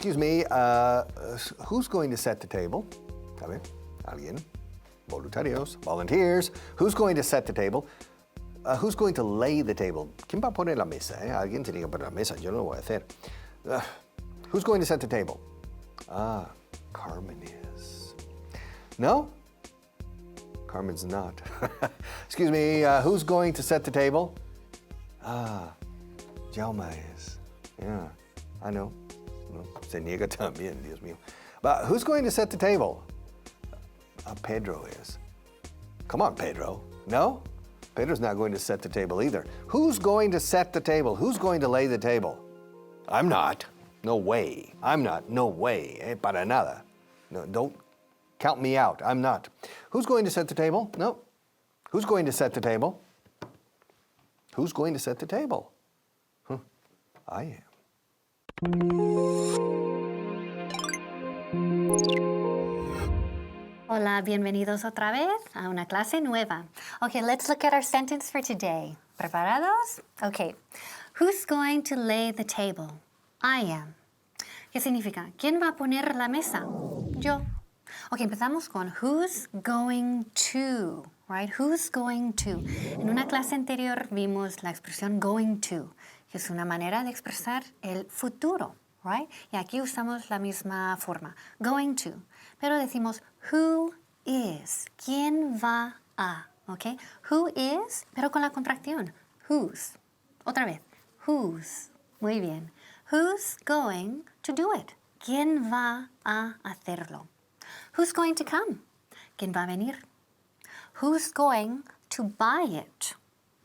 excuse me, who's going to set the table? A ver, alguien. Voluntarios, volunteers. Who's going to set the table? Who's going to lay the table? ¿Quién va a poner la mesa? Alguien tiene que poner la mesa, yo no lo voy a hacer. Who's going to set the table? Ah, Carmen is. No? Carmen's not. Excuse me, who's going to set the table? Ah, Jalma is. Yeah, I know. No, se niega también, Dios mío. But who's going to set the table? Pedro is. Come on, Pedro. No? Pedro's not going to set the table either. Who's going to set the table? Who's going to lay the table? I'm not. No way. I'm not. No way. Para nada. No, don't count me out. I'm not. Who's going to set the table? No. Who's going to set the table? Who's going to set the table? I am. Hola, bienvenidos otra vez a una clase nueva. Okay, let's look at our sentence for today. ¿Preparados? Okay. Who's going to lay the table? I am. ¿Qué significa? ¿Quién va a poner la mesa? Yo. Ok, empezamos con who's going to, right? Who's going to. En una clase anterior vimos la expresión going to, que es una manera de expresar el futuro, right? Y aquí usamos la misma forma, going to. Pero decimos who is, ¿quién va a? ¿Ok? Who is, pero con la contracción, whose. Otra vez, whose. Muy bien. Who's going to do it? ¿Quién va a hacerlo? Who's going to come? ¿Quién va a venir? Who's going to buy it?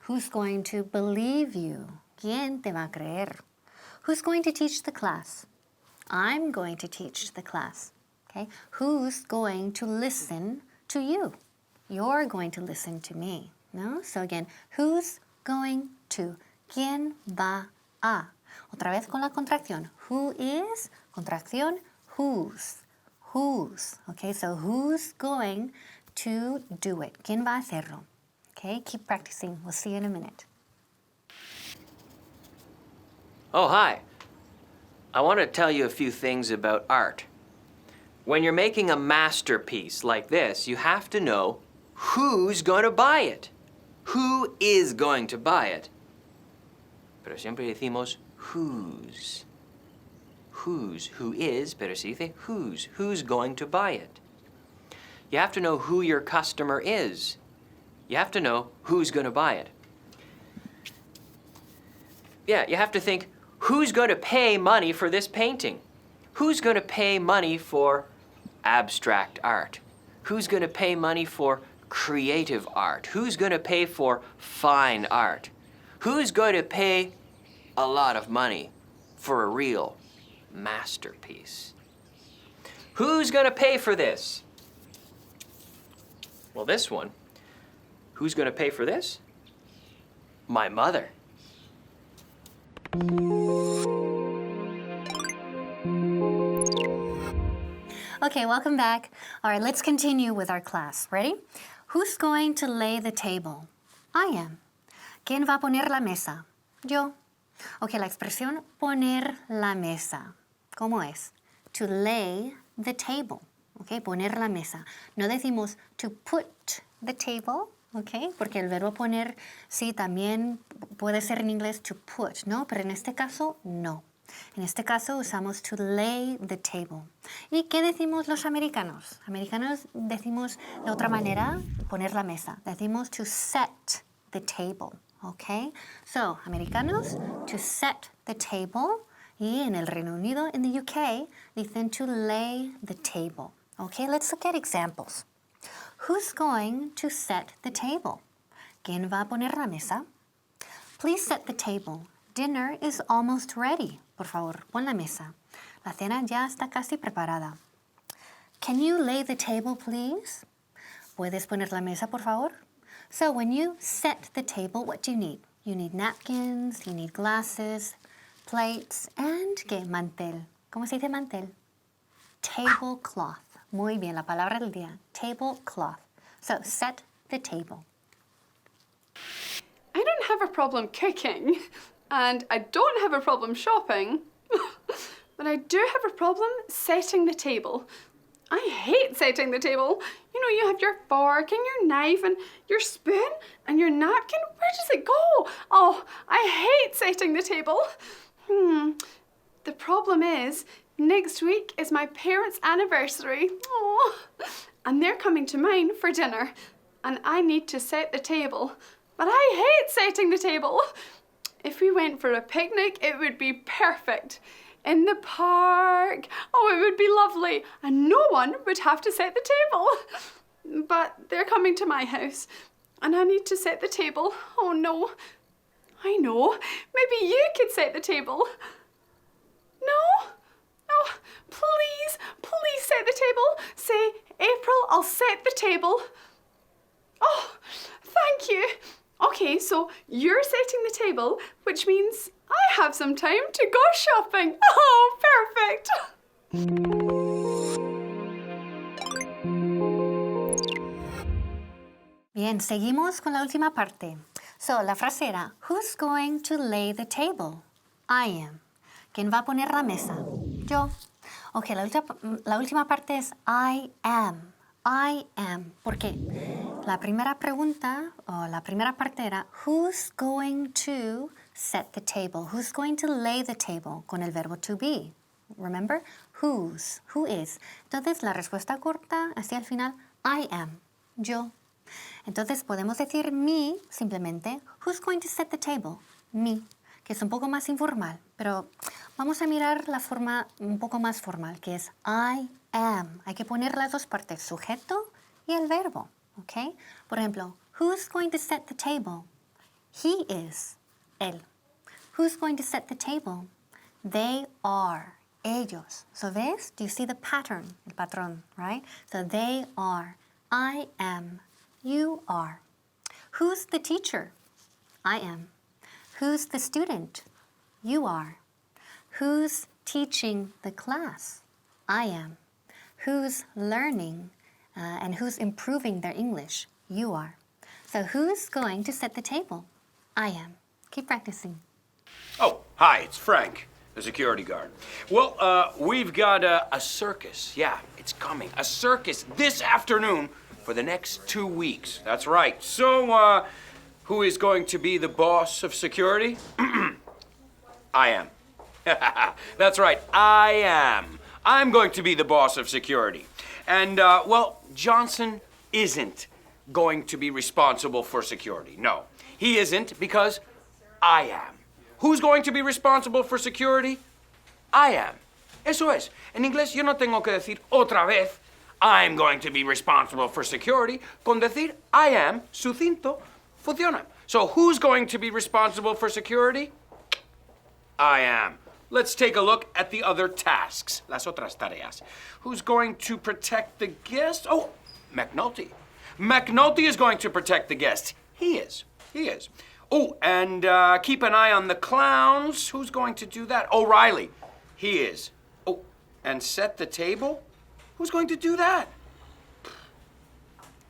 Who's going to believe you? ¿Quién te va a creer? Who's going to teach the class? I'm going to teach the class. Okay? Who's going to listen to you? You're going to listen to me. No? So again, who's going to? ¿Quién va a? Otra vez con la contracción. Who is? Contracción. Whose. Whose. Okay, so who's going to do it? ¿Quién va a hacerlo? Okay, keep practicing. We'll see you in a minute. Oh, hi. I want to tell you a few things about art. When you're making a masterpiece like this, you have to know who's going to buy it. Who is going to buy it? Pero siempre decimos whose. Whose, who is, pero se dice who's going to buy it. You have to know who your customer is. You have to know who's going to buy it. Yeah, you have to think, who's going to pay money for this painting? Who's going to pay money for abstract art? Who's going to pay money for creative art? Who's going to pay for fine art? Who's going to pay a lot of money for a real masterpiece? Who's going to pay for this? Well, this one. Who's going to pay for this? My mother. Okay, welcome back. All right, let's continue with our class. Ready? Who's going to lay the table? I am. ¿Quién va a poner la mesa? Yo. Ok, la expresión poner la mesa. ¿Cómo es? To lay the table. Ok, poner la mesa. No decimos to put the table, ok, porque el verbo poner sí también puede ser en inglés to put, ¿no? Pero en este caso, no. En este caso usamos to lay the table. ¿Y qué decimos los americanos? Americanos decimos de otra manera poner la mesa. Decimos to set the table. Okay, so americanos, to set the table, y en el Reino Unido, in the UK, dicen to lay the table. Okay, let's look at examples. Who's going to set the table? ¿Quién va a poner la mesa? Please set the table. Dinner is almost ready. Por favor, pon la mesa. La cena ya está casi preparada. Can you lay the table, please? ¿Puedes poner la mesa, por favor? So when you set the table, what do you need? You need napkins, you need glasses, plates, and ¿qué? Mantel. ¿Cómo se dice mantel? Tablecloth. Muy bien, la palabra del día. Tablecloth. So set the table. I don't have a problem cooking, and I don't have a problem shopping. but I do have a problem setting the table. I hate setting the table. You know, you have your fork and your knife and your spoon and your napkin. Where does it go? Oh, I hate setting the table. The problem is, next week is my parents' anniversary. Oh, and they're coming to mine for dinner. And I need to set the table. But I hate setting the table. If we went for a picnic, it would be perfect. In the park. Oh, it would be lovely. And no one would have to set the table. But they're coming to my house. And I need to set the table. Oh, no. I know. Maybe you could set the table. No? Oh, please, please set the table. Say, April, I'll set the table. Oh, thank you. Okay, so you're setting the table, which means I have some time to go shopping. Oh, perfect. Bien, seguimos con la última parte. So, la frase era, who's going to lay the table? I am. ¿Quién va a poner la mesa? Yo. Ok, la última parte es I am. I am. ¿Por qué? La primera pregunta, o la primera parte era, who's going to set the table? Who's going to lay the table? Con el verbo to be. Remember? Whose. Who is. Entonces, la respuesta corta hacia el final, I am. Yo. Entonces, podemos decir me simplemente, who's going to set the table? Me. Que es un poco más informal, pero vamos a mirar la forma un poco más formal, que es I am. Hay que poner las dos partes, sujeto y el verbo, ¿ok? Por ejemplo, who's going to set the table? He is, él. Who's going to set the table? They are, ellos. So, ¿ves? Do you see the pattern? El patrón, right? So, they are, I am, you are. Who's the teacher? I am. Who's the student? You are. Who's teaching the class? I am. Who's learning and who's improving their English? You are. So who's going to set the table? I am. Keep practicing. Oh, hi, it's Frank, the security guard. Well, we've got a circus. Yeah, it's coming. A circus this afternoon for the next 2 weeks. That's right. So, who is going to be the boss of security? I am. That's right, I am. I'm going to be the boss of security. And, well, Johnson isn't going to be responsible for security. No, he isn't because I am. Who's going to be responsible for security? I am. Eso es. En inglés yo no tengo que decir otra vez, I'm going to be responsible for security. Con decir I am, sucinto, funciona. So who's going to be responsible for security? I am. Let's take a look at the other tasks. Las otras tareas. Who's going to protect the guests? Oh, McNulty. McNulty is going to protect the guests. He is. He is. Oh, and keep an eye on the clowns. Who's going to do that? O'Reilly. He is. Oh, and set the table? Who's going to do that?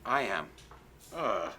I am. Ugh.